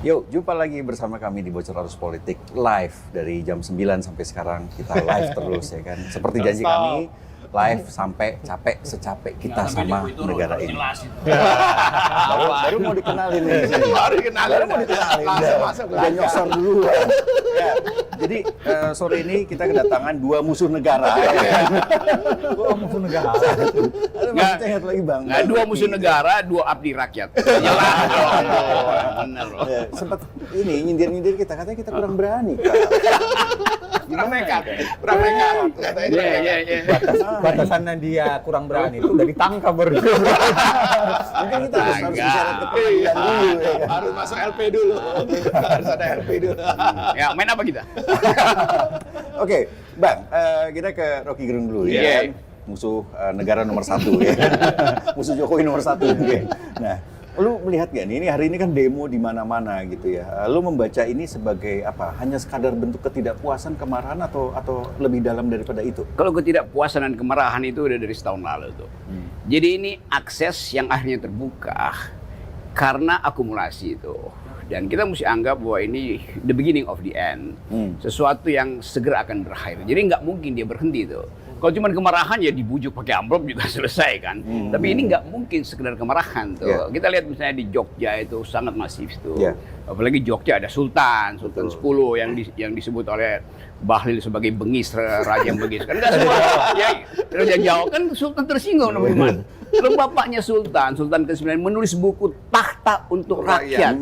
Yuk, jumpa lagi bersama kami di Bocor Arus Politik live dari jam 9 sampai sekarang kita live terus ya kan. Seperti janji kami, live sampai capek secapek kita sama negara ini. Baru mau dikenalin nih. Baru mau dikenalin. Masuk udah nyosor dulu. Ya. Jadi sore ini kita kedatangan dua musuh negara. Dua musuh negara. Ada maksudnya satu lagi Bang. Nggak, dua musuh negara, dua abdi rakyat. Jelas dong. Benar loh. Ya, sempat ini nyindir-nyindir kita, katanya kita kurang berani. Kurang nekat. Iya. Batasannya dia kurang berani itu udah ditangkap baru. Mungkin kita harus bicara ke pengadilan dulu ya kan. Harus masuk LP dulu. Harus ada LP dulu. Ya, main apa kita? Oke, Bang, kita ke Rocky Gerung dulu ya. Iya. Kan? Musuh negara nomor 1 ya. Musuh Jokowi nomor 1 mungkin. Nah, lu melihat gak nih, ini hari ini kan demo di mana-mana gitu ya. Lu membaca ini sebagai apa? Hanya sekadar bentuk ketidakpuasan, kemarahan atau lebih dalam daripada itu? Kalau ketidakpuasan dan kemarahan itu udah dari setahun lalu tuh. Jadi ini akses yang akhirnya terbuka karena akumulasi itu. Dan kita mesti anggap bahwa ini the beginning of the end. Sesuatu yang segera akan berakhir. Jadi nggak mungkin dia berhenti tuh. Kalau cuma kemarahan ya dibujuk pakai amplop juga selesai kan. Tapi ini nggak mungkin sekedar kemarahan tuh. Yeah. Kita lihat misalnya di Jogja itu sangat masif tuh. Yeah. Apalagi Jogja ada Sultan 10 yang disebut oleh Bahlil sebagai bengis, raja yang bengis. Kan nggak semua ya, Raja Jawa kan Sultan tersinggung teman-teman. Kalau bapaknya Sultan ke-9 menulis buku Tahta untuk Rakyat.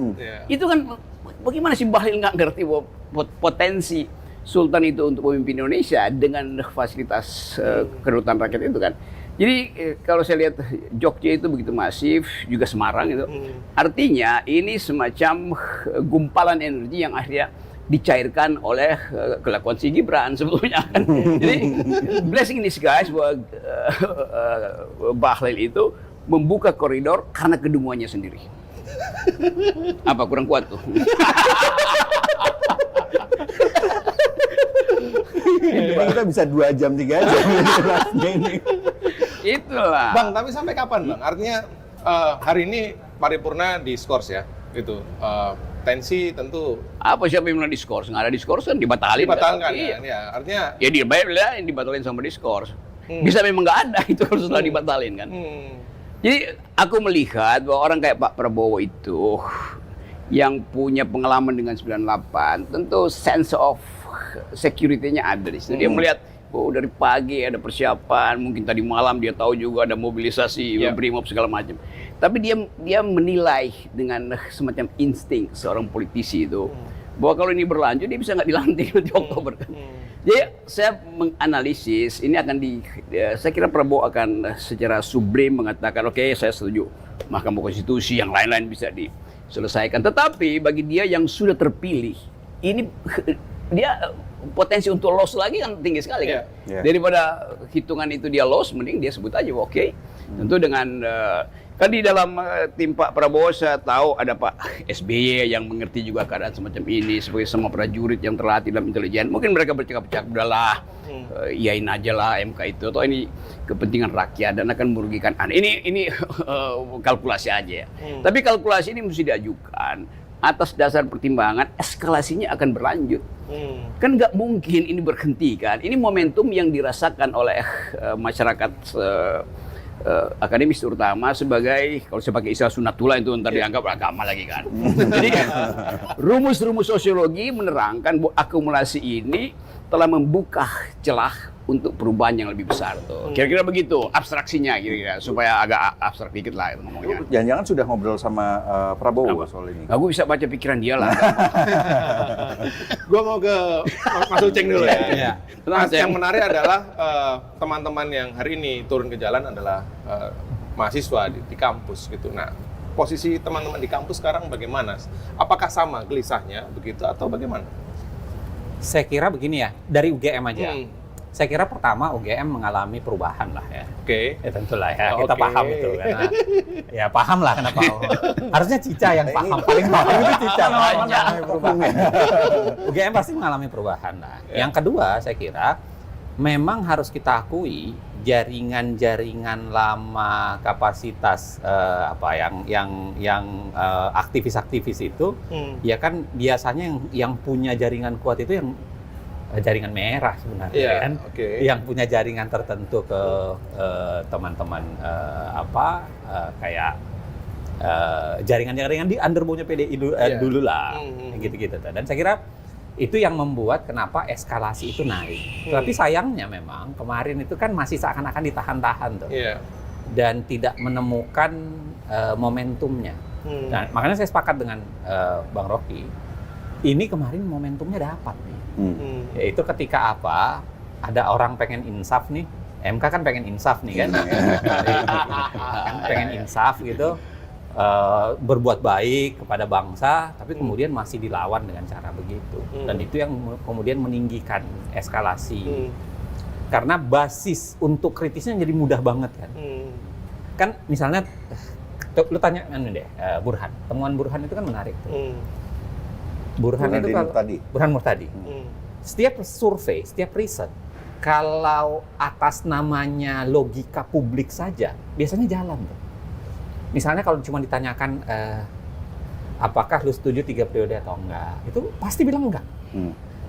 Itu kan bagaimana sih Bahlil nggak ngerti bahwa potensi Sultan itu untuk memimpin Indonesia dengan fasilitas kedutaan rakyat itu kan. Jadi kalau saya lihat Jogja itu begitu masif, juga Semarang itu. Artinya ini semacam gumpalan energi yang akhirnya dicairkan oleh kelakuan si Gibran sebetulnya kan. Jadi blessing in disguise bahwa Bahlil itu membuka koridor karena kedunguannya sendiri. Apa kurang kuat tuh? Ini kita bisa 2 jam, 3 jam ini. Itulah. Bang, tapi sampai kapan Bang? Artinya hari ini paripurna diskors ya, gitu. Tensi tentu Apa siapa yang bilang diskors? Nggak ada diskors kan dibatalin. dibatalkan Iya. kan? Ya, artinya Ya dia bayar lah yang dibatalin sama diskors. Bisa memang nggak ada itu harus setelah dibatalin kan. Jadi aku melihat bahwa orang kayak Pak Prabowo itu yang punya pengalaman dengan 98 tentu sense of security-nya ada di situ. Dia melihat dari pagi ada persiapan, mungkin tadi malam dia tahu juga ada mobilisasi, brimob segala macam. Tapi dia menilai dengan semacam insting seorang politisi itu bahwa kalau ini berlanjut dia bisa nggak dilantik di Oktober. Jadi saya menganalisis ini akan saya kira Prabowo akan secara sublim mengatakan oke, saya setuju Mahkamah Konstitusi, yang lain-lain bisa diselesaikan. Tetapi bagi dia yang sudah terpilih ini dia potensi untuk loss lagi kan tinggi sekali kan. Daripada hitungan itu dia loss, mending dia sebut aja oke. Tentu dengan kan di dalam tim Pak Prabowo saya tahu ada Pak SBY yang mengerti juga keadaan semacam ini sebagai semua prajurit yang terlatih dalam intelijen. Mungkin mereka bercakap-cakap udahlah, iyain aja lah MK itu, atau ini kepentingan rakyat dan akan merugikan Anda. Ini kalkulasi aja ya. Tapi kalkulasi ini mesti diajukan atas dasar pertimbangan eskalasinya akan berlanjut. Kan nggak mungkin ini berhenti kan. Ini momentum yang dirasakan oleh masyarakat akademis terutama sebagai, kalau saya pakai istilah sunatullah itu ntar dianggap agama lagi kan. Jadi rumus-rumus sosiologi menerangkan bahwa akumulasi ini telah membuka celah untuk perubahan yang lebih besar tuh. Kira-kira begitu abstraksinya kira-kira supaya agak abstrak dikit lah itu ngomongnya. Jangan-jangan sudah ngobrol sama Prabowo soal ini. Aku bisa baca pikiran dia lah. gua mau ke Mas Uceng dulu ya. Tenang, Yang menarik adalah teman-teman yang hari ini turun ke jalan adalah mahasiswa di kampus gitu. Nah, posisi teman-teman di kampus sekarang bagaimana? Apakah sama gelisahnya begitu atau bagaimana? Saya kira begini ya, dari UGM aja. Saya kira pertama UGM mengalami perubahan lah ya. Oke. Ya tentulah ya, kita paham itu karena ya paham lah kenapa. Harusnya Cica yang paham, paling paham itu Cica. UGM pasti mengalami perubahan lah. Yang kedua saya kira memang harus kita akui jaringan-jaringan lama kapasitas aktivis-aktivis itu ya kan biasanya yang punya jaringan kuat itu yang jaringan merah sebenarnya kan, yang punya jaringan tertentu ke teman-teman kayak jaringan-jaringan di underbownya PDI dulu lah, gitu-gitu. Dan saya kira itu yang membuat kenapa eskalasi itu naik. Tapi sayangnya memang kemarin itu kan masih seakan-akan ditahan-tahan tuh, dan tidak menemukan momentumnya. Nah, makanya saya sepakat dengan Bang Rocky. Ini kemarin momentumnya dapat nih. Yaitu ketika ada orang pengen insaf nih, MK kan pengen insaf nih kan, pengen insaf gitu. Berbuat baik kepada bangsa, tapi kemudian masih dilawan dengan cara begitu. Dan itu yang kemudian meninggikan eskalasi. Karena basis untuk kritisnya jadi mudah banget kan. Kan misalnya, lu tanya deh, Burhan. Temuan Burhan itu kan menarik tuh. Burhan itu kalau Burhan Murtadi. Setiap survei, setiap riset, kalau atas namanya logika publik saja, biasanya jalan tuh. Misalnya kalau cuma ditanyakan apakah lu setuju 3 periode atau enggak, itu pasti bilang enggak.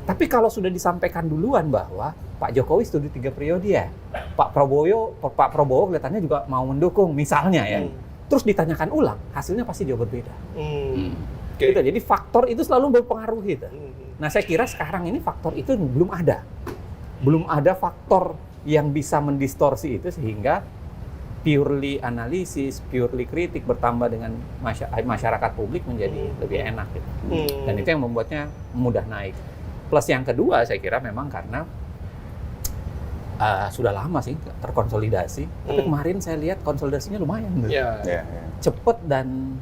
Tapi kalau sudah disampaikan duluan bahwa Pak Jokowi setuju 3 periode ya, Pak Prabowo kelihatannya juga mau mendukung misalnya ya. Terus ditanyakan ulang, hasilnya pasti jauh berbeda. Gitu. Jadi faktor itu selalu berpengaruh gitu. Nah, saya kira sekarang ini faktor itu belum ada. Belum ada faktor yang bisa mendistorsi itu sehingga purely analisis, purely kritik bertambah dengan masyarakat publik menjadi lebih enak gitu. Dan itu yang membuatnya mudah naik. Plus yang kedua saya kira memang karena sudah lama sih terkonsolidasi. Tapi kemarin saya lihat konsolidasinya lumayan. Cepet dan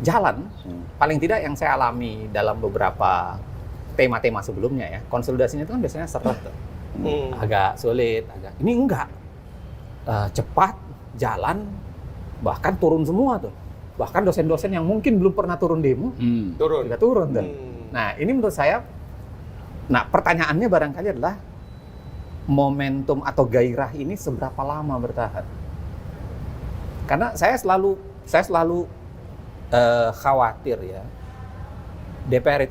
jalan. Paling tidak yang saya alami dalam beberapa tema-tema sebelumnya ya. Konsolidasinya itu kan biasanya seret tuh. Agak sulit, ini enggak. Cepat, jalan, bahkan turun semua tuh. Bahkan dosen-dosen yang mungkin belum pernah turun demo, juga turun tuh. Nah, ini menurut saya, pertanyaannya barangkali adalah momentum atau gairah ini seberapa lama bertahan? Karena saya selalu khawatir ya, DPR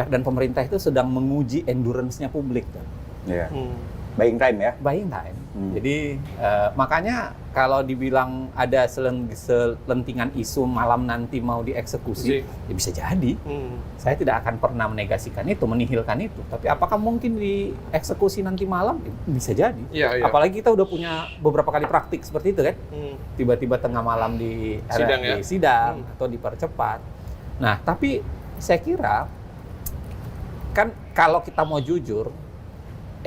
dan pemerintah itu sedang menguji endurance-nya publik tuh. Buying time ya? Buying time. Jadi makanya kalau dibilang ada selentingan isu malam nanti mau dieksekusi, ya bisa jadi. Saya tidak akan pernah menegasikan itu, menihilkan itu. Tapi apakah mungkin dieksekusi nanti malam? Bisa jadi. Apalagi kita udah punya beberapa kali praktik seperti itu kan. Tiba-tiba tengah malam di sidang atau dipercepat. Nah, tapi saya kira kan kalau kita mau jujur,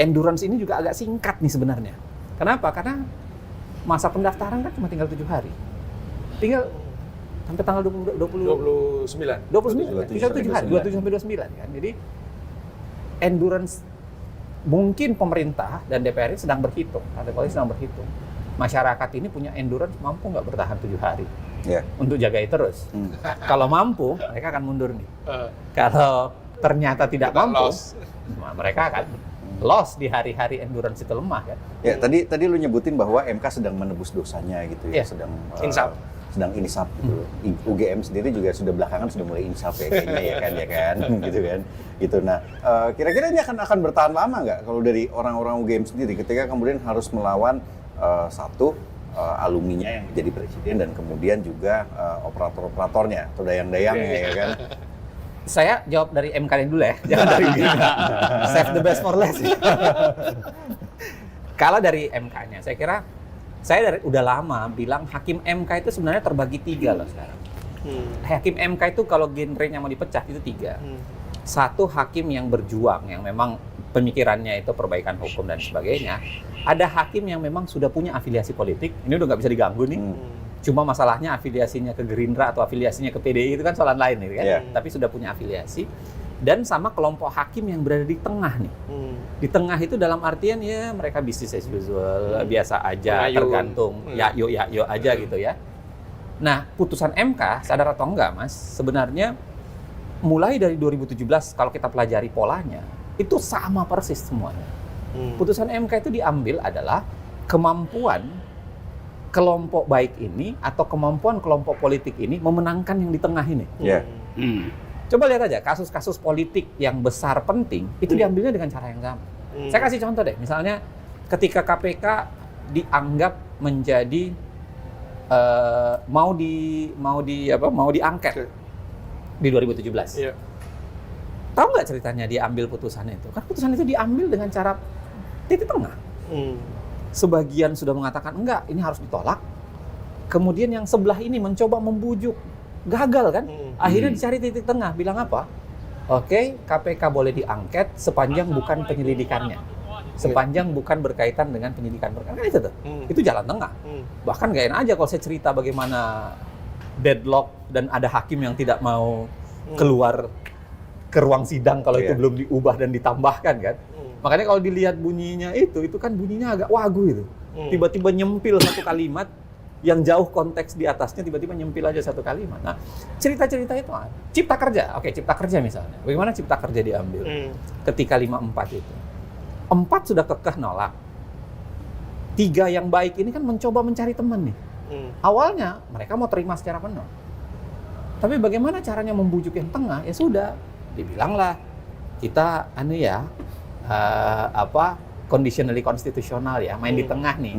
endurance ini juga agak singkat nih sebenarnya. Kenapa? Karena masa pendaftaran kan cuma tinggal 7 hari. Tinggal sampai tanggal 29. Tinggal 7 hari, 27 sampai 29 kan. Jadi endurance mungkin pemerintah dan DPR ini sedang berhitung, partai politik sedang berhitung. Masyarakat ini punya endurance mampu nggak bertahan 7 hari untuk jagai terus. Kalau mampu, mereka akan mundur nih. Kalau ternyata tidak mampu, mereka akan loss di hari-hari endurance itu lemah kan. Ya, tadi lu nyebutin bahwa MK sedang menebus dosanya gitu ya, sedang insaf gitu. UGM sendiri juga sudah belakangan sudah mulai insaf ya kayaknya ya kan gitu kan. Gitu. Nah, kira-kira ini akan bertahan lama nggak kalau dari orang-orang UGM sendiri ketika kemudian harus melawan satu alumninya yang menjadi presiden dan kemudian juga operator-operatornya atau dayang-dayangnya ya kan. Saya jawab dari MK dulu ya, jangan dari save the best for last. Kalau dari MK-nya, saya kira udah lama bilang hakim MK itu sebenarnya terbagi 3 loh sekarang. Hakim MK itu kalau genrenya mau dipecah itu 3. Satu hakim yang berjuang, yang memang pemikirannya itu perbaikan hukum dan sebagainya. Ada hakim yang memang sudah punya afiliasi politik, ini udah nggak bisa diganggu nih. Cuma masalahnya afiliasinya ke Gerindra atau afiliasinya ke PDI itu kan soalan lain nih kan. Tapi sudah punya afiliasi. Dan sama kelompok hakim yang berada di tengah nih. Di tengah itu dalam artian ya mereka business as usual, biasa aja, tergantung. Yuk aja gitu ya. Nah, putusan MK, sadar atau enggak Mas, sebenarnya mulai dari 2017 kalau kita pelajari polanya, itu sama persis semuanya. Putusan MK itu diambil adalah kemampuan kelompok baik ini atau kemampuan kelompok politik ini memenangkan yang di tengah ini. Ya. Coba lihat aja kasus-kasus politik yang besar penting itu diambilnya dengan cara yang sama. Saya kasih contoh deh, misalnya ketika KPK dianggap menjadi mau diangket di 2017. Iya. Tahu nggak ceritanya dia ambil putusan itu? Kan putusan itu diambil dengan cara titik tengah. Sebagian sudah mengatakan enggak, ini harus ditolak. Kemudian yang sebelah ini mencoba membujuk, gagal kan? Akhirnya dicari titik tengah, bilang apa? Oke, KPK boleh diangket sepanjang bukan penyelidikannya, sepanjang bukan berkaitan dengan penyidikan perkara. Kan itu tuh, itu jalan tengah. Bahkan nggak enak aja kalau saya cerita bagaimana deadlock dan ada hakim yang tidak mau keluar ke ruang sidang kalau itu belum diubah dan ditambahkan kan. Makanya kalau dilihat bunyinya itu kan bunyinya agak wagu itu. Tiba-tiba nyempil satu kalimat yang jauh konteks di atasnya, tiba-tiba nyempil aja satu kalimat. Nah, cerita-cerita itu cipta kerja. Oke, cipta kerja misalnya. Bagaimana cipta kerja diambil? Ketika 54 itu. 4 sudah kekeh nolak. 3 yang baik ini kan mencoba mencari teman nih. Awalnya mereka mau terima secara penuh. Tapi bagaimana caranya membujuk yang tengah? Ya sudah, dibilanglah kita conditionally konstitusional ya, main di tengah nih.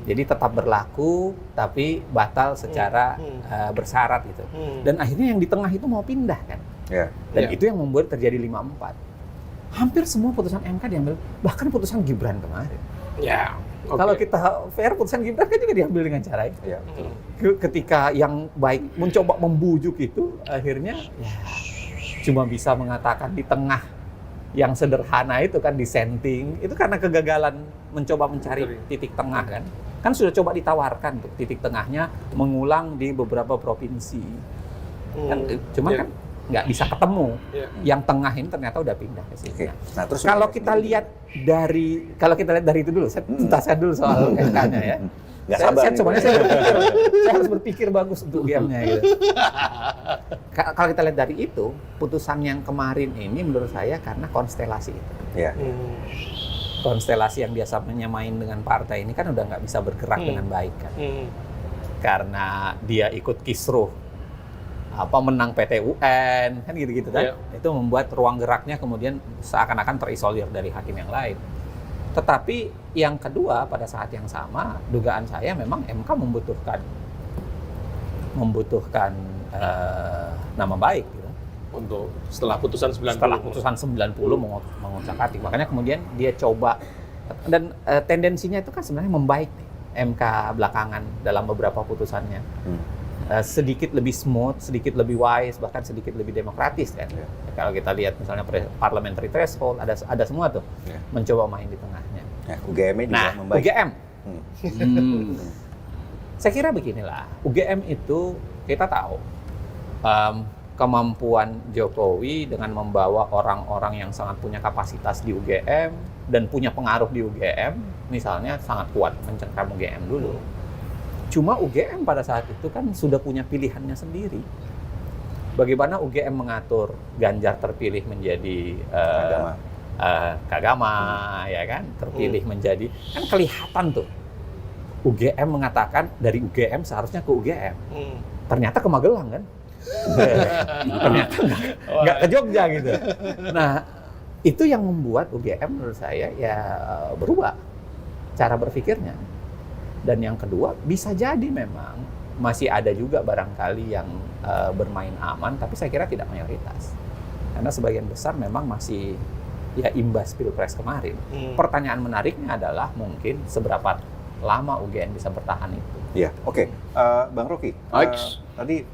Jadi tetap berlaku tapi batal secara bersyarat gitu. Dan akhirnya yang di tengah itu mau pindah kan. Dan itu yang membuat terjadi 54. Hampir semua putusan MK diambil, bahkan putusan Gibran kemarin. Kalau kita fair, putusan Gibran kan juga diambil dengan cara itu. Ketika yang baik mencoba membujuk itu, akhirnya cuma bisa mengatakan di tengah yang sederhana itu kan dissenting, itu karena kegagalan mencoba mencari titik tengah kan. Kan sudah coba ditawarkan tuh titik tengahnya mengulang di beberapa provinsi. Kan, cuman kan nggak bisa ketemu. Yang tengah ini ternyata udah pindah ke sini. Nah, terus kalau kita lihat dari itu dulu, saya tuntaskan dulu soal MK-nya ya. Nggak sabar saya harus berpikir bagus untuk game-nya gitu. Kalau kita lihat dari itu, putusan yang kemarin ini menurut saya karena konstelasi itu. Konstelasi yang biasanya main dengan partai ini kan udah nggak bisa bergerak dengan baik kan. Karena dia ikut kisruh, menang PT UN, kan gitu-gitu kan. Itu membuat ruang geraknya kemudian seakan-akan terisolir dari hakim yang lain. Tetapi yang kedua, pada saat yang sama, dugaan saya memang MK membutuhkan nama baik gitu. Untuk setelah putusan 90. Setelah putusan 90 mengutak-atik. Makanya kemudian dia coba, dan tendensinya itu kan sebenarnya membaik nih, MK belakangan dalam beberapa putusannya. Sedikit lebih smooth, sedikit lebih wise, bahkan sedikit lebih demokratis kan. Kalau kita lihat misalnya parliamentary threshold, ada semua tuh mencoba main di tengahnya. UGM-nya juga membaik. UGM. Saya kira beginilah, UGM itu kita tahu kemampuan Jokowi dengan membawa orang-orang yang sangat punya kapasitas di UGM dan punya pengaruh di UGM, misalnya sangat kuat mencengkram UGM dulu. Cuma UGM pada saat itu kan sudah punya pilihannya sendiri. Bagaimana UGM mengatur Ganjar terpilih menjadi Kagama, ya kan? Terpilih menjadi, kan kelihatan tuh. UGM mengatakan dari UGM seharusnya ke UGM. Ternyata ke Magelang kan? Ternyata nggak ke Jogja gitu. Nah, itu yang membuat UGM menurut saya ya berubah cara berpikirnya. Dan yang kedua, bisa jadi memang masih ada juga barangkali yang bermain aman, tapi saya kira tidak mayoritas. Karena sebagian besar memang masih ya imbas Pilpres kemarin. Pertanyaan menariknya adalah mungkin seberapa lama UGM bisa bertahan itu. Iya, oke. Bang Rocky, tadi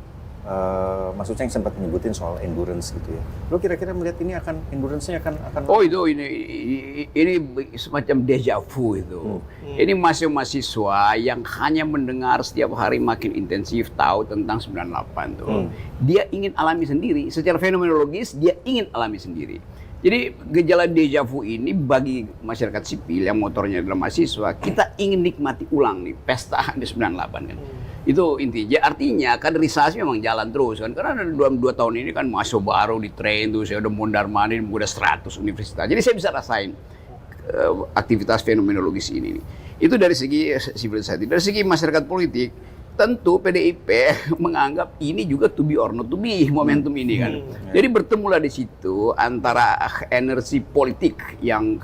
Mas Uceng sempat menyebutin soal endurance gitu ya. Lo kira-kira melihat ini endurance-nya akan Oh itu ini semacam deja vu itu. Ini mahasiswa yang hanya mendengar setiap hari makin intensif tahu tentang 98 tuh. Dia ingin alami sendiri, secara fenomenologis dia ingin alami sendiri. Jadi gejala deja vu ini bagi masyarakat sipil yang motornya adalah mahasiswa, kita ingin nikmati ulang nih pesta di 98 kan. Itu intinya, artinya kaderisasi memang jalan terus kan. Karena dalam 2 tahun ini kan mahasiswa baru di train tuh, saya udah mondar-mandir, udah 100 universitas. Jadi saya bisa rasain aktivitas fenomenologis ini. Itu dari segi civil society. Dari segi masyarakat politik, tentu PDIP menganggap ini juga to be or not to be momentum ini kan. Jadi bertemulah di situ antara energi politik yang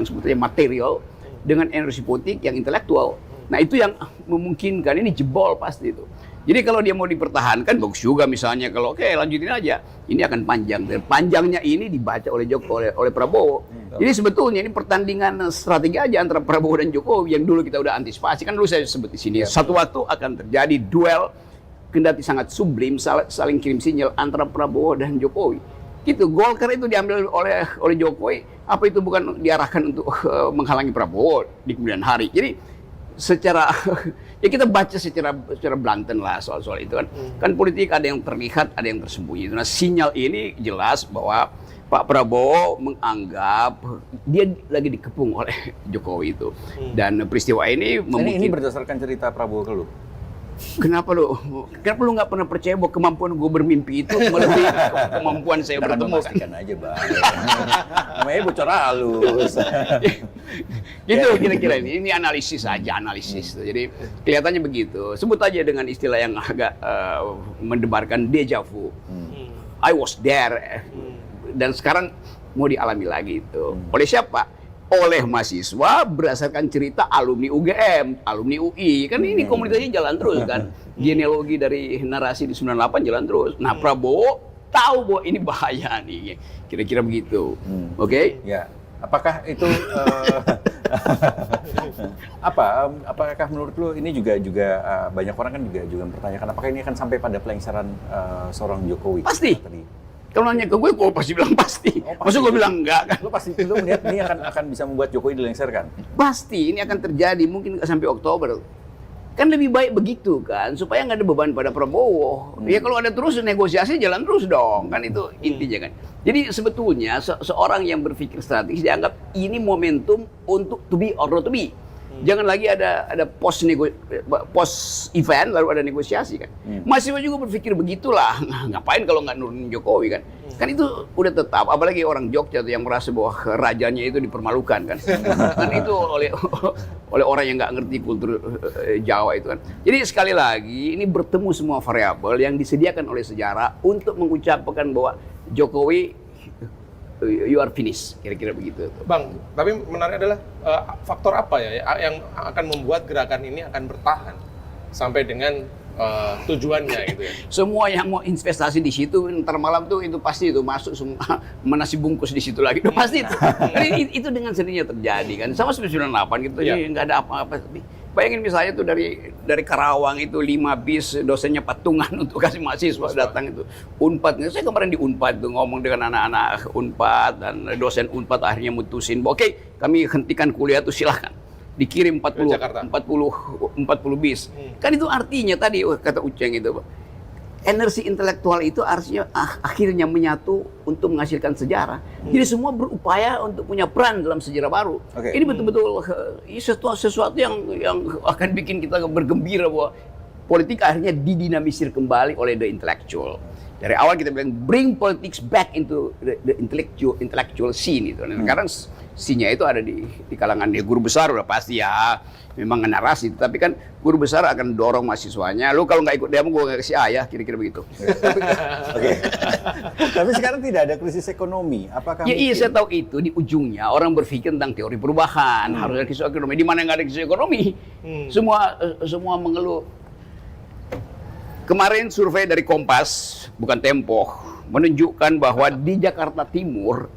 sebetulnya material dengan energi politik yang intelektual. Nah itu yang memungkinkan ini jebol pasti itu. Jadi kalau dia mau dipertahankan, bagus juga misalnya kalau oke lanjutin aja, ini akan panjang. Dan panjangnya ini dibaca oleh oleh Prabowo. Jadi sebetulnya ini pertandingan strategi aja antara Prabowo dan Jokowi yang dulu kita udah antisipasi. Kan dulu saya sebut di sini, satu waktu akan terjadi duel kendati sangat sublim, saling kirim sinyal antara Prabowo dan Jokowi. Gitu, Golkar itu diambil oleh Jokowi, apa itu bukan diarahkan untuk menghalangi Prabowo di kemudian hari. Jadi secara ya kita baca secara blanten lah soal itu kan. Kan politik ada yang terlihat, ada yang tersembunyi. Nah, sinyal ini jelas bahwa Pak Prabowo menganggap dia lagi dikepung oleh Jokowi itu. Dan peristiwa ini ini berdasarkan cerita Prabowo ke lu. Kenapa lu nggak pernah percaya bahwa kemampuan gue bermimpi itu melebihi kemampuan saya bertemu? Pastikan aja, Bang. Namanya bocor halus. Gitu kira-kira ini analisis aja, analisis. Jadi kelihatannya begitu. Sebut aja dengan istilah yang agak mendebarkan deja vu. I was there. Dan sekarang mau dialami lagi itu. Oleh siapa? Oleh mahasiswa berdasarkan cerita alumni UGM, alumni UI. Kan ini komunitasnya jalan terus kan. Genealogi dari narasi di 98 jalan terus. Nah, Prabowo tahu bahwa ini bahaya nih. Kira-kira begitu. Oke? Ya. Apakah itu apakah menurut lu ini juga banyak orang kan juga mempertanyakan apakah ini akan sampai pada pelengseran seorang Jokowi? Pasti. Kalau nanya ke gue pasti bilang pasti. Maksud gue bilang enggak kan? Lu melihat ini akan bisa membuat Jokowi dilengserkan? Pasti ini akan terjadi, mungkin nggak sampai Oktober. Kan lebih baik begitu kan, supaya nggak ada beban pada Prabowo. Ya kalau ada terus negosiasi jalan terus dong, kan itu intinya kan. Jadi sebetulnya seorang yang berpikir strategis dianggap ini momentum untuk to be or not to be. Jangan lagi ada post event lalu ada negosiasi kan. Mahasiswa juga berpikir begitulah. Ngapain kalau nggak nurunin Jokowi kan? Kan itu udah tetap. Apalagi orang Jogja tuh yang merasa bahwa rajanya itu dipermalukan kan. Kan itu oleh orang yang nggak ngerti kultur Jawa itu kan. Jadi sekali lagi ini bertemu semua variabel yang disediakan oleh sejarah untuk mengucapkan bahwa Jokowi you are finished, kira-kira begitu. Bang, tapi menarik adalah faktor apa ya yang akan membuat gerakan ini akan bertahan sampai dengan tujuannya gitu ya? Semua yang mau investasi di situ ntar malam tuh itu pasti itu masuk semua nasi bungkus di situ lagi, itu pasti itu. Itu dengan sendirinya terjadi kan, sama seperti 98 gitu, jadi nggak ada apa-apa. Bayangin misalnya tuh dari Karawang itu 5 bis dosennya patungan untuk kasih mahasiswa datang itu. Unpad, saya kemarin di Unpad tuh ngomong dengan anak-anak Unpad dan dosen Unpad akhirnya mutusin, oke, kami hentikan kuliah tuh silahkan. Dikirim 40 bis. Kan itu artinya tadi kata Uceng itu, energi intelektual itu artinya akhirnya menyatu untuk menghasilkan sejarah. Jadi semua berupaya untuk punya peran dalam sejarah baru. Ini betul-betul sesuatu yang akan bikin kita bergembira bahwa politik akhirnya didinamisir kembali oleh the intellectual. Dari awal kita bilang bring politics back into the intellectual scene itu. Sekarang scene-nya itu ada di kalangan guru besar udah pasti ya. Memang narasi, tapi kan guru besar akan dorong mahasiswanya. Lu kalau nggak ikut demo, gue nggak kasih ayah, kira-kira begitu. Oke. Tapi sekarang tidak ada krisis ekonomi. Apakah? Ya iya, saya tahu itu di ujungnya orang berpikir tentang teori perubahan, harus ada krisis ekonomi. Di mana nggak ada krisis ekonomi, semua mengeluh. Kemarin survei dari Kompas, bukan Tempo, menunjukkan bahwa di Jakarta Timur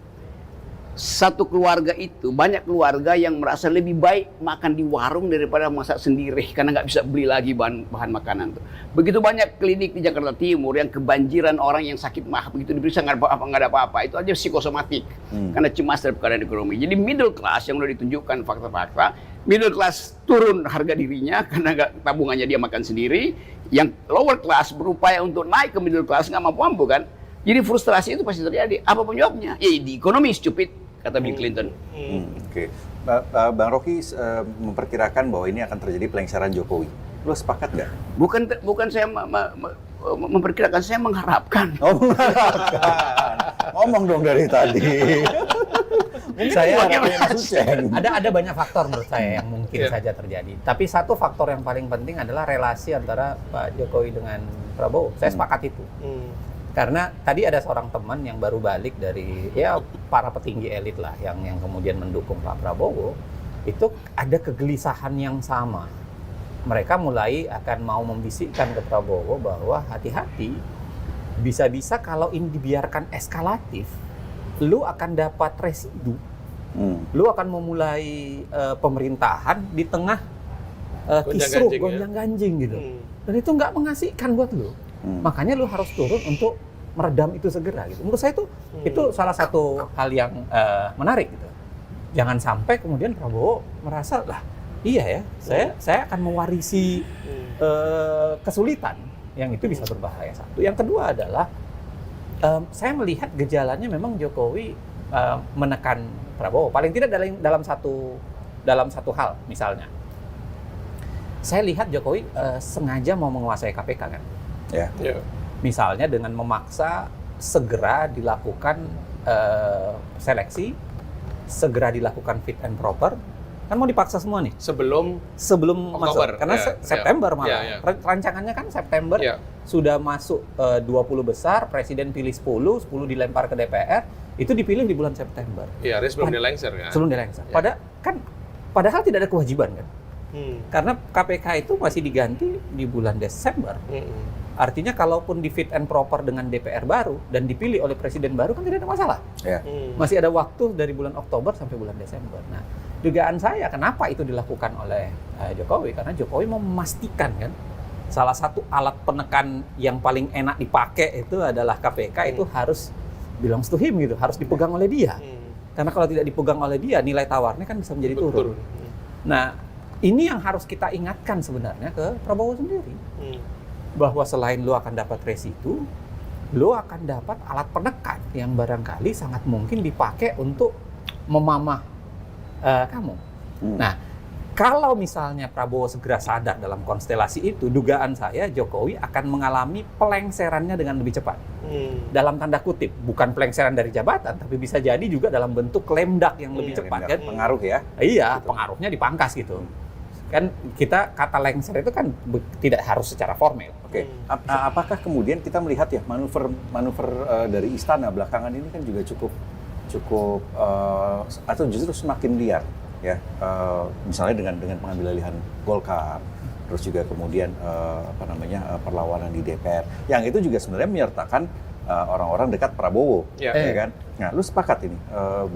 satu keluarga itu, banyak keluarga yang merasa lebih baik makan di warung daripada masak sendiri karena nggak bisa beli lagi bahan makanan tuh. Begitu banyak klinik di Jakarta Timur yang kebanjiran orang yang sakit mah begitu diperiksa nggak ada apa-apa, itu aja psikosomatik karena cemas terhadap keadaan ekonomi. Jadi middle class yang udah ditunjukkan fakta-fakta, middle class turun harga dirinya karena nggak tabungannya dia makan sendiri, yang lower class berupaya untuk naik ke middle class nggak mampu kan. Jadi frustrasi itu pasti terjadi. Apa penyebabnya? Ya di ekonomi stupid. Kata Bill Clinton. Oke. Bang Rocky memperkirakan bahwa ini akan terjadi pelengseran Jokowi. Lo sepakat nggak? Bukan saya memperkirakan, saya mengharapkan. Oh, mengharapkan. Ngomong dong dari tadi. saya ada banyak faktor menurut saya yang mungkin saja terjadi. Tapi satu faktor yang paling penting adalah relasi antara Pak Jokowi dengan Prabowo. Saya sepakat itu. Karena tadi ada seorang teman yang baru balik dari para petinggi elit lah yang kemudian mendukung Pak Prabowo, itu ada kegelisahan yang sama. Mereka mulai akan mau membisikkan ke Prabowo bahwa hati-hati, bisa-bisa kalau ini dibiarkan eskalatif, lu akan dapat residu. Lu akan memulai pemerintahan di tengah kisruh, gonjang-ganjing gitu. Dan itu nggak mengasihkan buat lu. Makanya lu harus turun untuk meredam itu segera gitu. Menurut saya itu salah satu hal yang menarik gitu. Jangan sampai kemudian Prabowo merasa lah, iya ya, saya akan mewarisi kesulitan yang itu bisa berbahaya. Satu. Yang kedua adalah saya melihat gejalanya memang Jokowi menekan Prabowo. Paling tidak dalam satu hal misalnya. Saya lihat Jokowi sengaja mau menguasai KPK kan. Ya. Misalnya dengan memaksa segera dilakukan seleksi, segera dilakukan fit and proper, kan mau dipaksa semua nih. Sebelum Oktober, masuk, karena September malah. Rancangannya kan September sudah masuk 20 besar, Presiden pilih 10 dilempar ke DPR, itu dipilih di bulan September. Iya, sebelum dilengser kan? Sebelum dilengser. Padahal tidak ada kewajiban kan? Karena KPK itu masih diganti di bulan Desember. Artinya kalaupun di fit and proper dengan DPR baru dan dipilih oleh presiden baru kan tidak ada masalah. Masih ada waktu dari bulan Oktober sampai bulan Desember. Nah, dugaan saya kenapa itu dilakukan oleh Jokowi, karena Jokowi mau memastikan kan salah satu alat penekan yang paling enak dipakai itu adalah KPK itu harus belongs to him gitu, harus dipegang oleh dia. Karena kalau tidak dipegang oleh dia, nilai tawarnya kan bisa menjadi turun. Nah, ini yang harus kita ingatkan sebenarnya ke Prabowo sendiri. Bahwa selain lu akan dapat residu, lu akan dapat alat penekan yang barangkali sangat mungkin dipakai untuk memamah kamu. Nah, kalau misalnya Prabowo segera sadar dalam konstelasi itu, dugaan saya Jokowi akan mengalami pelengserannya dengan lebih cepat. Dalam tanda kutip, bukan pelengseran dari jabatan, tapi bisa jadi juga dalam bentuk lemdak yang lebih cepat kan? Pengaruh ya? Iya, pengaruhnya dipangkas gitu. Kan kita kata lengser itu kan tidak harus secara formal. Oke. Apakah kemudian kita melihat ya manuver dari istana belakangan ini kan juga cukup atau justru semakin liar ya, misalnya dengan pengambil alihan Golkar, terus juga kemudian perlawanan di DPR, yang itu juga sebenarnya menyertakan orang-orang dekat Prabowo, ya kan? Nah, lu sepakat ini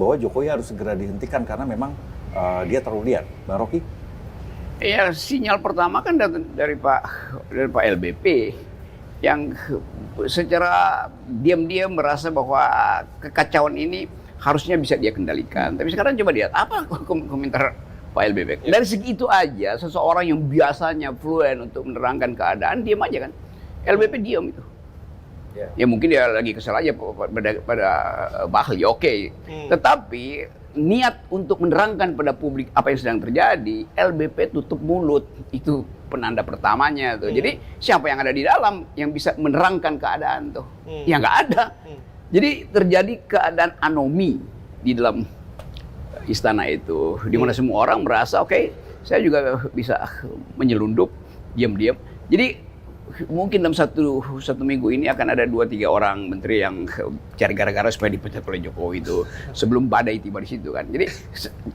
bahwa Jokowi harus segera dihentikan karena memang dia terlalu liar, Bang Rocky? Ya, sinyal pertama kan dari Pak LBP yang secara diam-diam merasa bahwa kekacauan ini harusnya bisa dia kendalikan. Tapi sekarang coba lihat apa komentar Pak LBP. Dari segi itu aja, seseorang yang biasanya fluen untuk menerangkan keadaan, diam aja kan. LBP diam itu. Ya mungkin dia lagi kesal aja pada Bahlil, oke. Tetapi niat untuk menerangkan pada publik apa yang sedang terjadi, LBP tutup mulut. Itu penanda pertamanya tuh. Jadi siapa yang ada di dalam yang bisa menerangkan keadaan tuh? Ya nggak ada. Jadi terjadi keadaan anomi di dalam istana itu, di mana semua orang merasa oke, saya juga bisa menyelundup diam-diam. Jadi mungkin dalam satu minggu ini akan ada 2-3 orang menteri yang cari gara-gara supaya dipecat oleh Jokowi itu sebelum badai tiba di situ kan. Jadi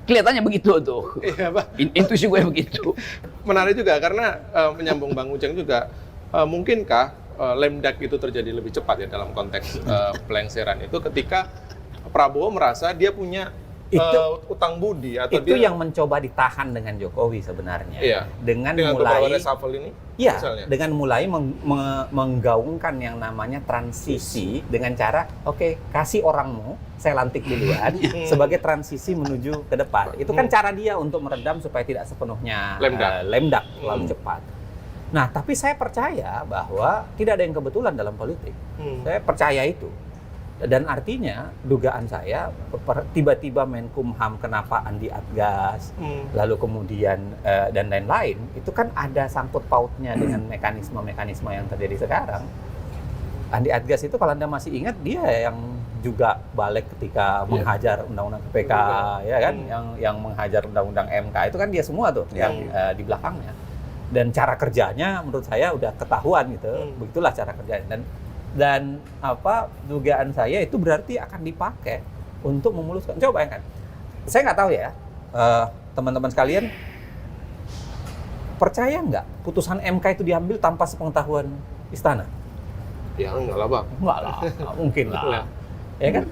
kelihatannya begitu tuh. Iya, Pak. Intuisi gue begitu. Menarik juga karena menyambung Bang Ujang juga, mungkinkah lemdak itu terjadi lebih cepat ya dalam konteks pelengseran itu ketika Prabowo merasa dia punya utang budi atau itu yang mencoba ditahan dengan Jokowi sebenarnya. Dengan mulai reshuffle ini. Iya, dengan mulai menggaungkan yang namanya transisi dengan cara kasih orangmu, saya lantik duluan sebagai transisi menuju ke depan. Itu kan cara dia untuk meredam supaya tidak sepenuhnya lemdak terlalu cepat. Nah, tapi saya percaya bahwa tidak ada yang kebetulan dalam politik. Saya percaya itu. Dan artinya dugaan saya tiba-tiba Menkumham kenapa Andi Adgas, lalu kemudian dan lain-lain, itu kan ada sangkut pautnya dengan mekanisme-mekanisme yang terjadi sekarang. Andi Adgas itu kalau Anda masih ingat, dia yang juga balik ketika menghajar undang-undang KPK, ya kan, yang menghajar undang-undang MK itu kan dia semua tuh yang di belakangnya. Dan cara kerjanya menurut saya udah ketahuan gitu, begitulah cara kerjanya. Dan apa dugaan saya itu berarti akan dipakai untuk memuluskan. Coba bayangkan, saya nggak tahu ya, teman-teman sekalian, percaya nggak putusan MK itu diambil tanpa sepengetahuan istana? Ya enggak lah Bang. Enggak lah, nggak mungkin lah. Ya kan?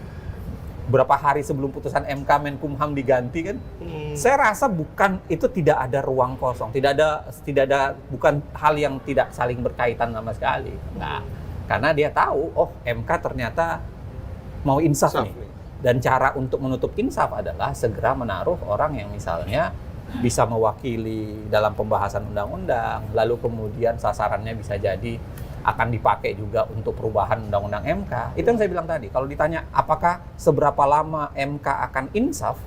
Berapa hari sebelum putusan MK Menkumham diganti kan? Saya rasa bukan itu, tidak ada ruang kosong, tidak ada bukan hal yang tidak saling berkaitan sama sekali. Nah, karena dia tahu, oh MK ternyata mau insaf nih. Dan cara untuk menutup insaf adalah segera menaruh orang yang misalnya bisa mewakili dalam pembahasan undang-undang, lalu kemudian sasarannya bisa jadi akan dipakai juga untuk perubahan undang-undang MK. Itu yang saya bilang tadi. Kalau ditanya apakah seberapa lama MK akan insaf,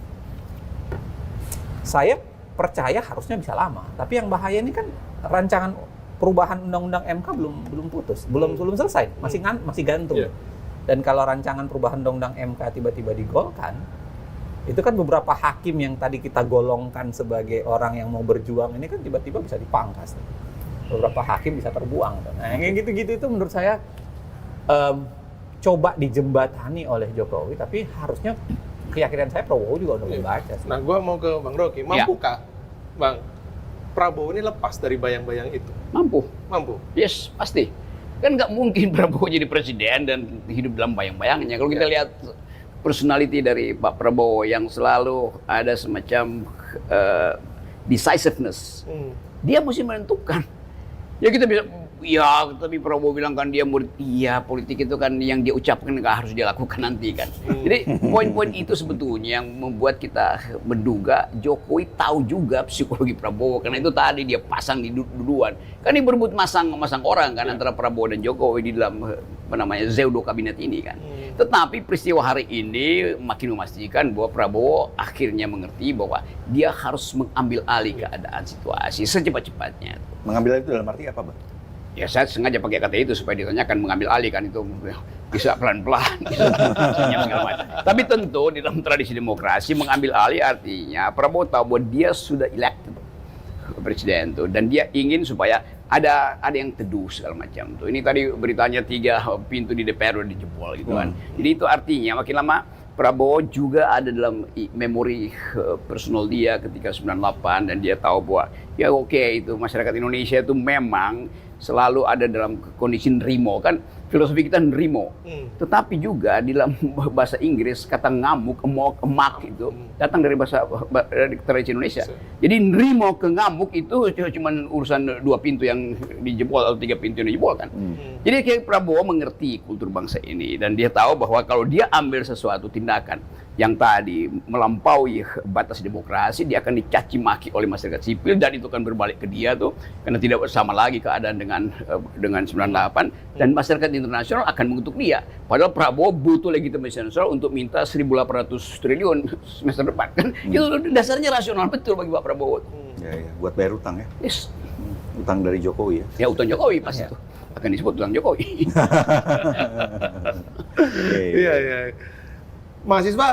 saya percaya harusnya bisa lama. Tapi yang bahaya ini kan rancangan perubahan undang-undang MK belum putus, belum selesai, masih gantung. Dan kalau rancangan perubahan undang-undang MK tiba-tiba digolkan, itu kan beberapa hakim yang tadi kita golongkan sebagai orang yang mau berjuang ini kan tiba-tiba bisa dipangkas. Beberapa hakim bisa terbuang. Nah, yang gitu-gitu itu menurut saya coba dijembatani oleh Jokowi, tapi harusnya keyakinan saya Prabowo juga udah membaca. Nah, gua mau ke Bang Rocky. Mampukah Bang Prabowo ini lepas dari bayang-bayang itu? Mampu. Yes, pasti. Kan nggak mungkin Prabowo jadi presiden dan hidup dalam bayang-bayangnya. Kalau kita lihat personality dari Pak Prabowo yang selalu ada semacam decisiveness, dia mesti menentukan. Ya kita bisa, ya tapi Prabowo bilang kan dia murid, iya politik itu kan yang dia ucapkan nggak harus dia lakukan nanti kan. Jadi poin-poin itu sebetulnya yang membuat kita menduga Jokowi tahu juga psikologi Prabowo, karena itu tadi dia pasang di duluan. Kan dia berebut masang orang kan antara Prabowo dan Jokowi di dalam pseudo kabinet ini kan. Tetapi peristiwa hari ini makin memastikan bahwa Prabowo akhirnya mengerti bahwa dia harus mengambil alih keadaan situasi secepat-cepatnya. Mengambil alih itu dalam arti apa, Bang? Ya saya sengaja pakai kata itu supaya ditanyakan mengambil alih kan, itu bisa pelan-pelan. Tapi tentu di dalam tradisi demokrasi mengambil alih artinya Prabowo tahu bahwa dia sudah elected presiden tuh, dan dia ingin supaya ada yang teduh segala macam tuh. Ini tadi beritanya 3 pintu di DPR udah dijebol gitu kan. Jadi itu artinya makin lama Prabowo juga ada dalam memori personal dia ketika 98, dan dia tahu bahwa ya oke, itu masyarakat Indonesia itu memang selalu ada dalam kondisi nerimo kan, filosofi kita nerimo. Tetapi juga di dalam bahasa Inggris kata ngamuk, emak itu datang dari dari tradisi Indonesia. Jadi nerimo ke ngamuk itu cuma urusan 2 pintu yang dijebol atau 3 pintu yang dijebol kan. Jadi kayak Prabowo mengerti kultur bangsa ini, dan dia tahu bahwa kalau dia ambil sesuatu tindakan yang tadi melampaui batas demokrasi, dia akan dicaci maki oleh masyarakat sipil, dan itu akan berbalik ke dia tuh, karena tidak sama lagi keadaan dengan 98, dan masyarakat internasional akan mengutuk dia. Padahal Prabowo butuh legitimasi nasional untuk minta 1.800 triliun semester depan kan. Itu dasarnya rasional betul bagi Pak Prabowo. Ya, buat bayar utang ya. Yes. Utang dari Jokowi ya. Ya utang Jokowi pasti itu akan disebut utang Jokowi. Iya. Mahasiswa,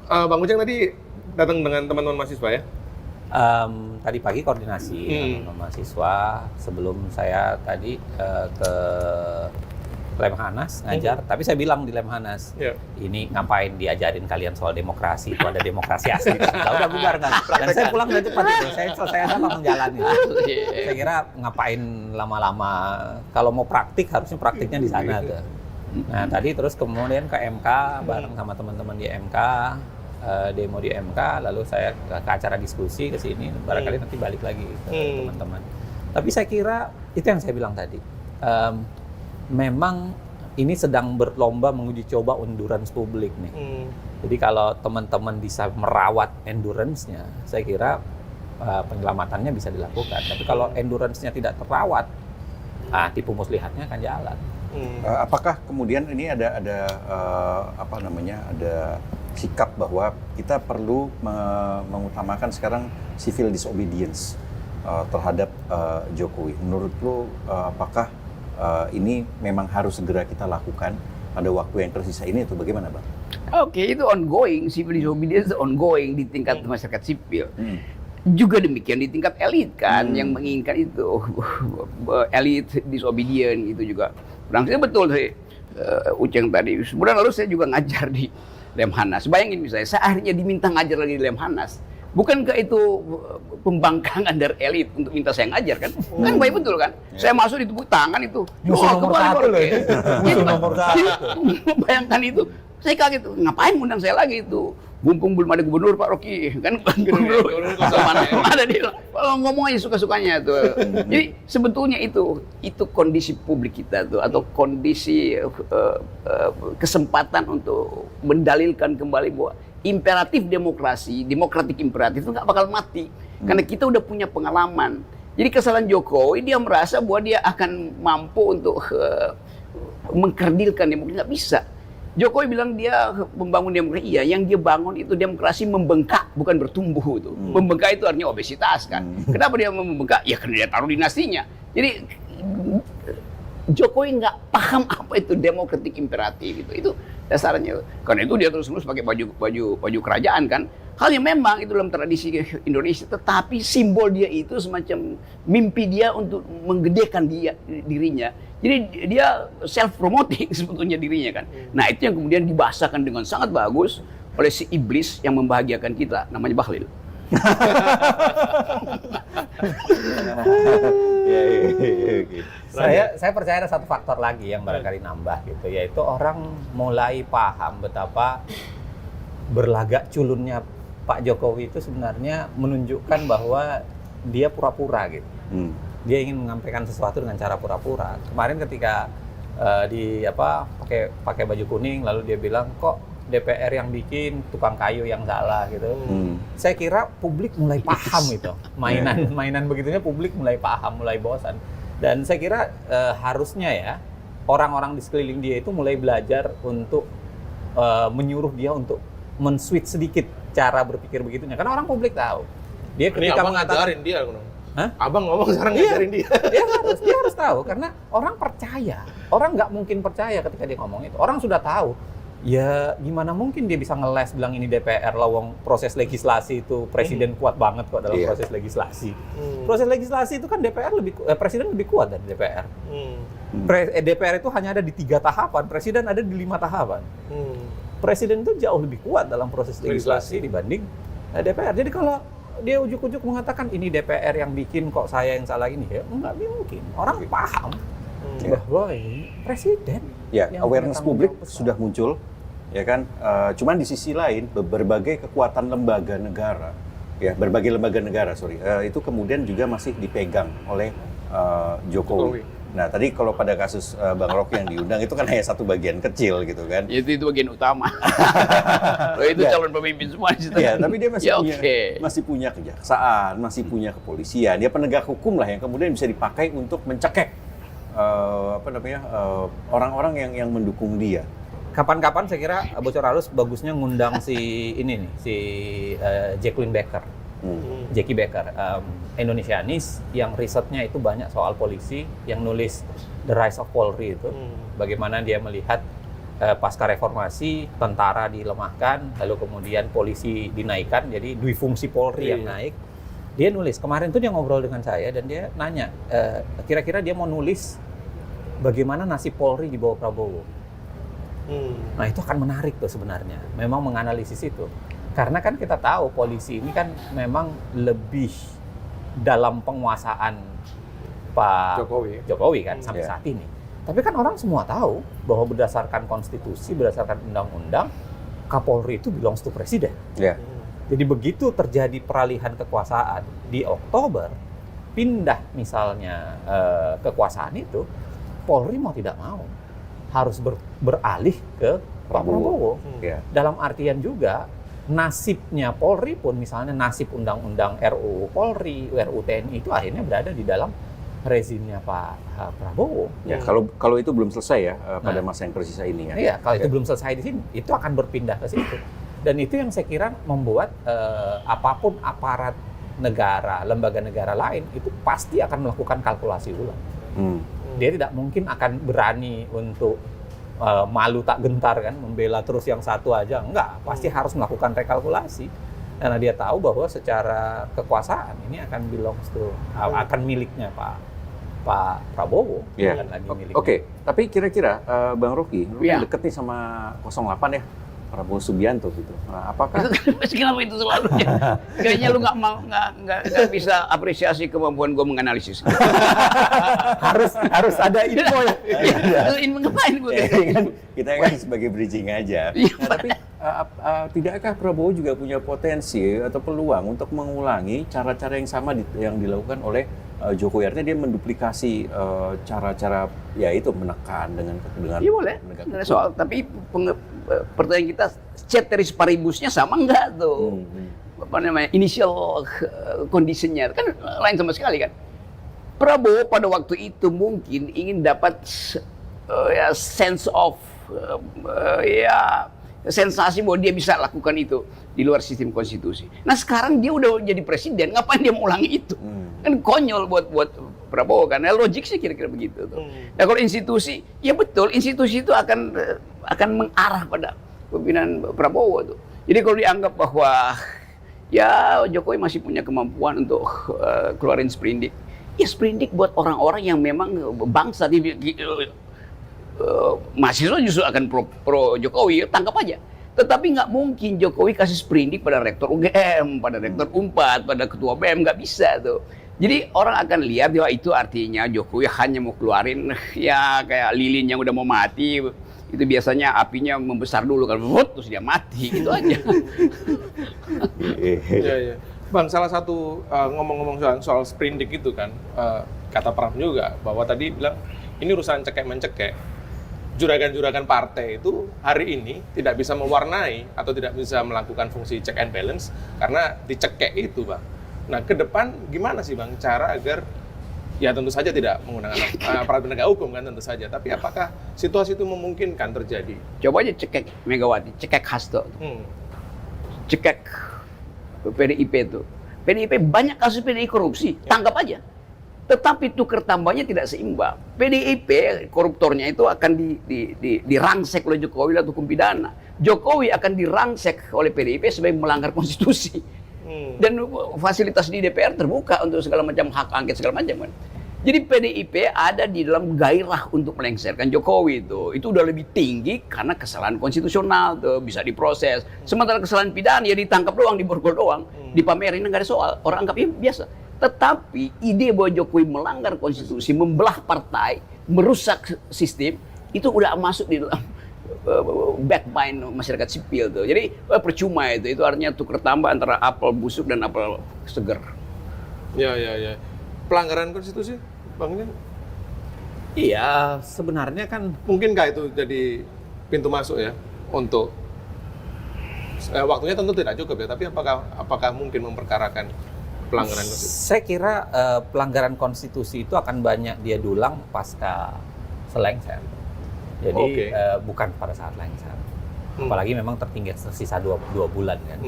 Bang Ujang tadi datang dengan teman-teman mahasiswa ya? Tadi pagi koordinasi dengan mahasiswa, sebelum saya tadi ke Lemhanas ngajar, tapi saya bilang di Lemhanas, ini ngapain diajarin kalian soal demokrasi, itu ada demokrasi asli. Udah bubar kan? Dan saya pulang udah cepat itu, saya selesai aja langsung jalan itu. Saya kira ngapain lama-lama, kalau mau praktik harusnya praktiknya di sana tuh. Nah tadi terus kemudian ke MK bareng sama teman-teman di MK, demo di MK, lalu saya ke acara diskusi ke sini, barangkali nanti balik lagi ke teman-teman. Tapi saya kira itu yang saya bilang tadi, memang ini sedang berlomba menguji coba endurance publik nih. Jadi kalau teman-teman bisa merawat endurance-nya, saya kira penyelamatannya bisa dilakukan. Tapi kalau endurance-nya tidak terawat, tipu muslihatnya akan jalan. Apakah kemudian ini ada sikap bahwa kita perlu mengutamakan sekarang civil disobedience terhadap Jokowi? Menurut lo apakah ini memang harus segera kita lakukan pada waktu yang tersisa ini, atau bagaimana, Bang? Oke, itu ongoing, civil disobedience ongoing di tingkat masyarakat sipil. Juga demikian di tingkat elit kan, yang menginginkan itu. Elit disobedient itu juga. Berarti betul sih, Uceng tadi. Sebulan lalu saya juga ngajar di Lemhanas. Bayangin misalnya, saya akhirnya diminta ngajar lagi di Lemhanas. Bukankah itu pembangkangan dari elit untuk minta saya ngajar kan? Kan baik betul kan? Saya masuk ditepuk tangan itu. Musuh nomor satu loh ya. Musuh nomor satu. Bayangkan itu. Saya kaget, ngapain ngundang saya lagi itu? Mumpung belum ada gubernur Pak Rocky, kan gubernur mana ada dia. Kalau ngomong aja suka-sukanya tuh. Jadi sebetulnya itu kondisi publik kita tuh, atau kondisi kesempatan untuk mendalilkan kembali bahwa imperatif demokrasi, demokratik imperatif itu nggak bakal mati. Karena kita udah punya pengalaman. Jadi kesalahan Jokowi, dia merasa bahwa dia akan mampu untuk mengkerdilkan demokrasi. Nggak bisa. Jokowi bilang dia membangun demokrasi. Iya, yang dia bangun itu demokrasi membengkak, bukan bertumbuh itu. Membengkak itu artinya obesitas kan. Kenapa dia membengkak? Ya karena dia taruh dinastinya. Jadi Jokowi nggak paham apa itu demokratik imperatif itu dasarnya. Karena itu dia terus-menerus pakai baju kerajaan kan. Hal yang memang itu dalam tradisi Indonesia, tetapi simbol dia itu semacam mimpi dia untuk menggedekan dirinya. Jadi dia self promoting sebetulnya dirinya kan. Nah, itu yang kemudian dibahasakan dengan sangat bagus oleh si iblis yang membahagiakan kita, namanya Bahlil. Saya percaya ada satu faktor lagi yang barangkali nambah gitu, yaitu orang mulai paham betapa berlagak culunnya Pak Jokowi itu sebenarnya menunjukkan bahwa dia pura-pura gitu. Dia ingin menyampaikan sesuatu dengan cara pura-pura. Kemarin ketika pakai baju kuning, lalu dia bilang kok DPR yang bikin, tukang kayu yang salah gitu. Saya kira publik mulai paham itu. Mainan begitunya publik mulai paham, mulai bosan. Dan saya kira harusnya ya orang-orang di sekeliling dia itu mulai belajar untuk menyuruh dia untuk men-switch sedikit cara berpikir begitunya. Karena orang publik tahu. Dia ketika ngajarin dia, Hah? Abang ngomong sekarang ngajarin dia. Dia harus tahu karena orang percaya. Orang nggak mungkin percaya ketika dia ngomong itu. Orang sudah tahu. Ya gimana mungkin dia bisa ngeles bilang ini DPR lawang proses legislasi itu presiden kuat banget kok dalam proses legislasi. Proses legislasi itu kan presiden lebih kuat dari DPR. DPR itu hanya ada di 3 tahapan, presiden ada di 5 tahapan. Presiden itu jauh lebih kuat dalam proses legislasi dibanding DPR. Jadi kalau dia ujuk-ujuk mengatakan ini DPR yang bikin kok saya yang salah ini, ya nggak mungkin. Orang paham bahwa ini presiden. Ya, awareness publik sudah muncul, ya kan. Cuman di sisi lain berbagai kekuatan lembaga negara, itu kemudian juga masih dipegang oleh Jokowi. Nah, tadi kalau pada kasus Bang Rocky yang diundang itu kan hanya satu bagian kecil gitu kan. Itu bagian utama. Itu calon pemimpin semua di situ. Ya, tapi dia masih punya kejaksaan, masih punya kepolisian. Dia penegak hukum lah yang kemudian bisa dipakai untuk mencekek orang-orang yang mendukung dia. Kapan-kapan saya kira Bocor Halus bagusnya ngundang si Jacqueline Becker. Jackie Becker, Indonesianis yang risetnya itu banyak soal polisi, yang nulis The Rise of Polri itu, bagaimana dia melihat pasca reformasi tentara dilemahkan, lalu kemudian polisi dinaikkan, jadi dui fungsi Polri yang naik. Dia nulis kemarin tuh dia ngobrol dengan saya dan dia nanya, kira-kira dia mau nulis bagaimana nasib Polri di bawah Prabowo. Nah itu akan menarik tuh sebenarnya, memang menganalisis itu. Karena kan kita tahu polisi ini kan memang lebih dalam penguasaan Pak Jokowi kan sampai saat ini. Tapi kan orang semua tahu bahwa berdasarkan konstitusi, berdasarkan undang-undang, Kapolri itu belongs to presiden. Jadi begitu terjadi peralihan kekuasaan di Oktober, pindah misalnya kekuasaan itu, Polri mau tidak mau harus beralih ke Pak Prabowo. Dalam artian juga nasibnya Polri pun, misalnya nasib undang-undang RUU Polri, RUU TNI itu akhirnya berada di dalam rezimnya Pak Prabowo. Ya, kalau itu belum selesai ya pada masa yang tersisa ini ya. Iya, kalau itu belum selesai di sini, itu akan berpindah ke situ. Dan itu yang saya kira membuat apapun aparat negara, lembaga negara lain itu pasti akan melakukan kalkulasi ulang. Dia tidak mungkin akan berani untuk malu tak gentar kan, membela terus yang satu aja. Enggak, pasti harus melakukan rekalkulasi. Karena dia tahu bahwa secara kekuasaan ini akan akan miliknya Pak Prabowo, Iya. bukan lagi miliknya. Oke, tapi kira-kira Bang Rocky, lu Iya. kan deket nih sama 08 ya, Prabowo Subianto gitu. Nah, apakah Kenapa itu selalu? Kayaknya lu nggak bisa apresiasi kemampuan gue menganalisis. harus ada info ya. Terus ini ngapain gue? kita kan sebagai bridging aja. Iya, Nah, tapi tidakkah Prabowo juga punya potensi atau peluang untuk mengulangi cara-cara yang sama yang dilakukan oleh Jokowi? Artinya dia menduplikasi cara-cara ya itu menekan dengan Iya boleh, penegak nggak ada hukum. soal. Tapi pertanyaan kita, ceteris paribusnya sama nggak tuh? Apa namanya, initial conditionnya kan lain sama sekali kan. Prabowo pada waktu itu mungkin ingin dapat ya sense of ya sensasi bahwa dia bisa lakukan itu di luar sistem konstitusi. Nah sekarang dia udah jadi presiden, ngapain dia mengulangi itu? Kan konyol buat Prabowo kan. Nah, logik sih kira-kira begitu tuh. Nah kalau institusi, ya betul institusi itu akan mengarah pada pemimpinan Prabowo tuh. Jadi kalau dianggap bahwa ya Jokowi masih punya kemampuan untuk keluarin sprindik, ya sprindik buat orang-orang yang memang bangsa mahasiswa justru akan pro Jokowi, tangkap aja. Tetapi nggak mungkin Jokowi kasih sprindik pada rektor UGM, pada rektor UNPAD, pada ketua BEM, nggak bisa tuh. Jadi orang akan lihat bahwa itu artinya Jokowi hanya mau keluarin ya kayak lilin yang udah mau mati. Itu biasanya apinya membesar dulu kan, terus dia mati, gitu aja. Iya. Bang, salah satu ngomong-ngomong soal sprindik itu kan, kata Pram juga bahwa tadi bilang ini urusan cekek-mencekek. Juragan-juragan partai itu hari ini tidak bisa mewarnai atau tidak bisa melakukan fungsi check and balance karena dicekek itu, Bang. Nah, ke depan gimana sih, Bang, cara agar ya tentu saja tidak menggunakan aparat penegak hukum kan tentu saja, tapi apakah situasi itu memungkinkan terjadi? Coba aja cekek Megawati, cekek Hasto, cekek PDIP itu. PDIP banyak kasus PDI korupsi, tangkap aja. Tetapi tukar tambahnya tidak seimbang. PDIP koruptornya itu akan dirangsek oleh Jokowi lewat hukum pidana. Jokowi akan dirangsek oleh PDIP sebagai melanggar konstitusi. Dan fasilitas di DPR terbuka untuk segala macam hak angket segala macam kan. Jadi PDIP ada di dalam gairah untuk melengsarkan Jokowi itu. Itu udah lebih tinggi karena kesalahan konstitusional tuh bisa diproses. Sementara kesalahan pidana ya ditangkap doang, diborgol doang, dipamerin nggak ada soal. Orang anggapnya biasa. Tetapi ide bahwa Jokowi melanggar konstitusi, membelah partai, merusak sistem, itu udah masuk di dalam backbone masyarakat sipil tuh. Jadi percuma itu artinya tukar tambah antara apel busuk dan apel segar. Ya. Pelanggaran konstitusi, Bang? Iya, sebenarnya kan Mungkinkah itu jadi pintu masuk ya untuk waktunya tentu tidak cukup ya, tapi apakah mungkin memperkarakan pelanggaran konstitusi? saya kira pelanggaran konstitusi itu akan banyak dia dulang pasca selengser. Jadi bukan pada saat lengser. Apalagi memang tertinggal tersisa 2 bulan kan.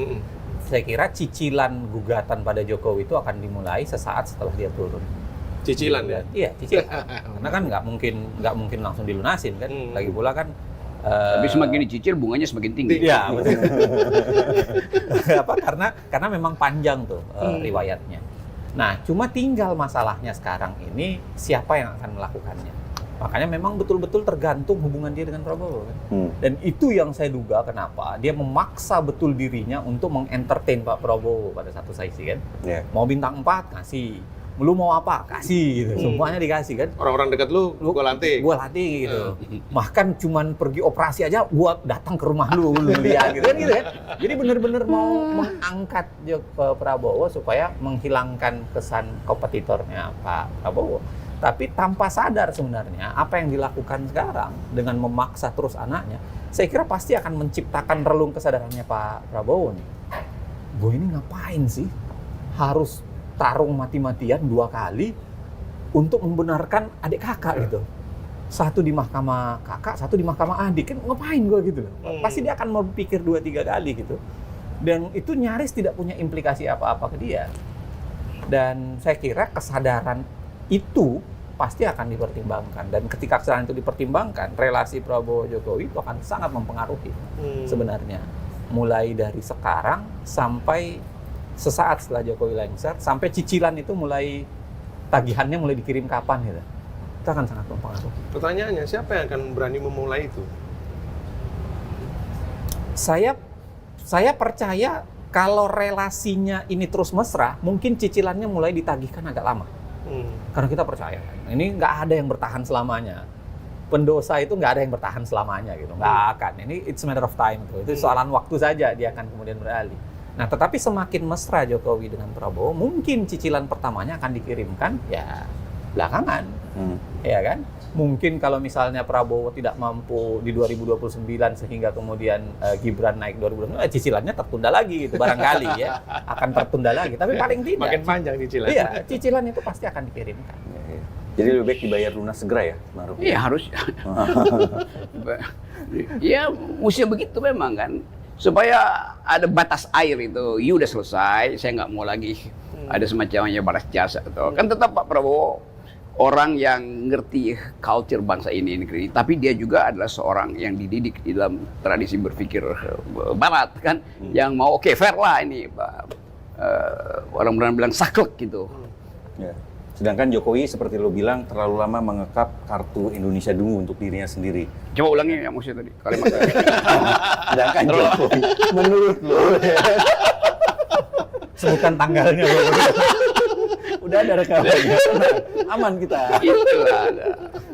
Saya kira cicilan gugatan pada Jokowi itu akan dimulai sesaat setelah dia turun. Cicilan ya? Iya, cicilan. Karena kan nggak mungkin langsung dilunasin kan. Lagi pula kan Tapi semakin dicicil bunganya semakin tinggi. Iya, betul. Karena memang panjang tuh riwayatnya. Nah, cuma tinggal masalahnya sekarang ini siapa yang akan melakukannya. Makanya memang betul-betul tergantung hubungan dia dengan Prabowo kan. Dan itu yang saya duga kenapa dia memaksa betul dirinya untuk mengentertain Pak Prabowo pada satu sisi kan. Mau bintang 4 kasih. Lu mau apa? Kasih gitu. Semuanya dikasih kan. Orang-orang dekat lu gua lantik. Gua latih gitu. Bahkan cuman pergi operasi aja gua datang ke rumah lu lihat gitu kan. Jadi benar-benar mau mengangkat Prabowo supaya menghilangkan kesan kompetitornya Pak Prabowo. Tapi tanpa sadar sebenarnya apa yang dilakukan sekarang dengan memaksa terus anaknya, saya kira pasti akan menciptakan relung kesadarannya Pak Prabowo nih. Gue ini ngapain sih harus tarung mati-matian 2 kali untuk membenarkan adik kakak gitu. Satu di mahkamah kakak, satu di mahkamah adik. Kan ngapain gue gitu loh. Pasti dia akan berpikir 2-3 kali gitu. Dan itu nyaris tidak punya implikasi apa-apa ke dia. Dan saya kira kesadaran itu pasti akan dipertimbangkan. Dan ketika kesalahan itu dipertimbangkan, relasi Prabowo-Jokowi itu akan sangat mempengaruhi sebenarnya. Mulai dari sekarang sampai sesaat setelah Jokowi lengser, sampai cicilan itu mulai, tagihannya mulai dikirim kapan gitu. Itu akan sangat mempengaruhi. Pertanyaannya, siapa yang akan berani memulai itu? Saya percaya kalau relasinya ini terus mesra, mungkin cicilannya mulai ditagihkan agak lama. Karena kita percaya, ini nggak ada yang bertahan selamanya. Pendosa itu nggak ada yang bertahan selamanya gitu, nggak akan. Ini it's a matter of time tuh. Itu soalan waktu saja dia akan kemudian beralih. Nah, tetapi semakin mesra Jokowi dengan Prabowo, mungkin cicilan pertamanya akan dikirimkan ya belakangan, ya kan? Mungkin kalau misalnya Prabowo tidak mampu di 2029 sehingga kemudian Gibran naik 2029, cicilannya tertunda lagi gitu barangkali ya, akan tertunda lagi. Tapi paling tidak Makin panjang cicilan. Iya, cicilan itu pasti akan dikirimkan. Jadi lebih baik dibayar lunas segera ya, Maruf? Iya harus. Ya mesti begitu memang kan. Supaya ada batas air itu, udah selesai, saya nggak mau lagi ada semacamnya balas jasa. Atau. Kan tetap Pak Prabowo orang yang ngerti culture bangsa ini negeri, tapi dia juga adalah seorang yang dididik di dalam tradisi berpikir Barat kan, yang mau oke, fair lah ini, orang-orang bilang saklek gitu. Ya. Sedangkan Jokowi seperti lo bilang terlalu lama mengekap kartu Indonesia Dungu untuk dirinya sendiri. Coba ulangi yang maksudnya tadi kalimat. Sedangkan Jokowi menurut lo Sebutkan tanggalnya. udah ada rekamannya, aman kita. Itulah.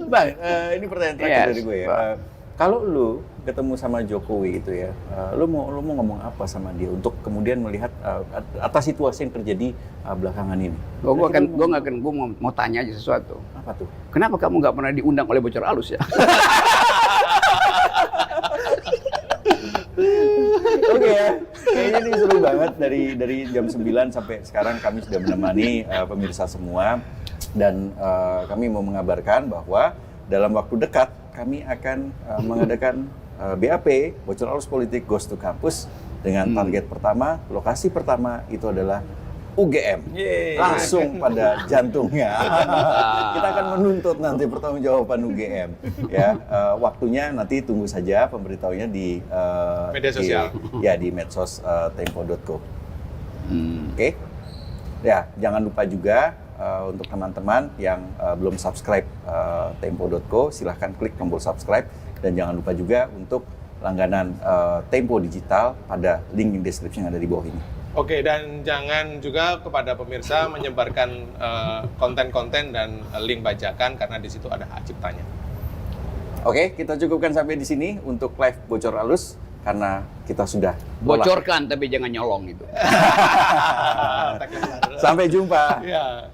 Bang, ini pertanyaan terakhir Yes, dari gue ya. Pak. Kalau lu ketemu sama Jokowi itu ya, lu mau ngomong apa sama dia untuk kemudian melihat atas situasi yang terjadi belakangan ini? Gue mau tanya aja sesuatu. Apa tuh? Kenapa kamu nggak pernah diundang oleh Bocor Alus ya? Oke ya, kayaknya ini seru banget dari jam 9 sampai sekarang kami sudah menemani pemirsa semua dan kami mau mengabarkan bahwa dalam waktu dekat kami akan mengadakan BAP, Bocor Alus Politik Goes to Campus dengan target pertama, lokasi pertama itu adalah UGM, langsung pada jantungnya. Kita akan menuntut nanti pertanggungjawaban UGM. Ya, waktunya nanti tunggu saja pemberitahunya di media sosial. Di medsos tempo.co. Oke. Ya, jangan lupa juga untuk teman-teman yang belum subscribe tempo.co, silahkan klik tombol subscribe dan jangan lupa juga untuk langganan Tempo Digital pada link di description yang ada di bawah ini. Oke, dan jangan juga kepada pemirsa menyebarkan konten-konten dan link bajakan karena di situ ada hak ciptanya. Oke, kita cukupkan sampai di sini untuk live Bocor Alus karena kita sudah Bocorkan tapi jangan nyolong gitu. Sampai jumpa. Ya.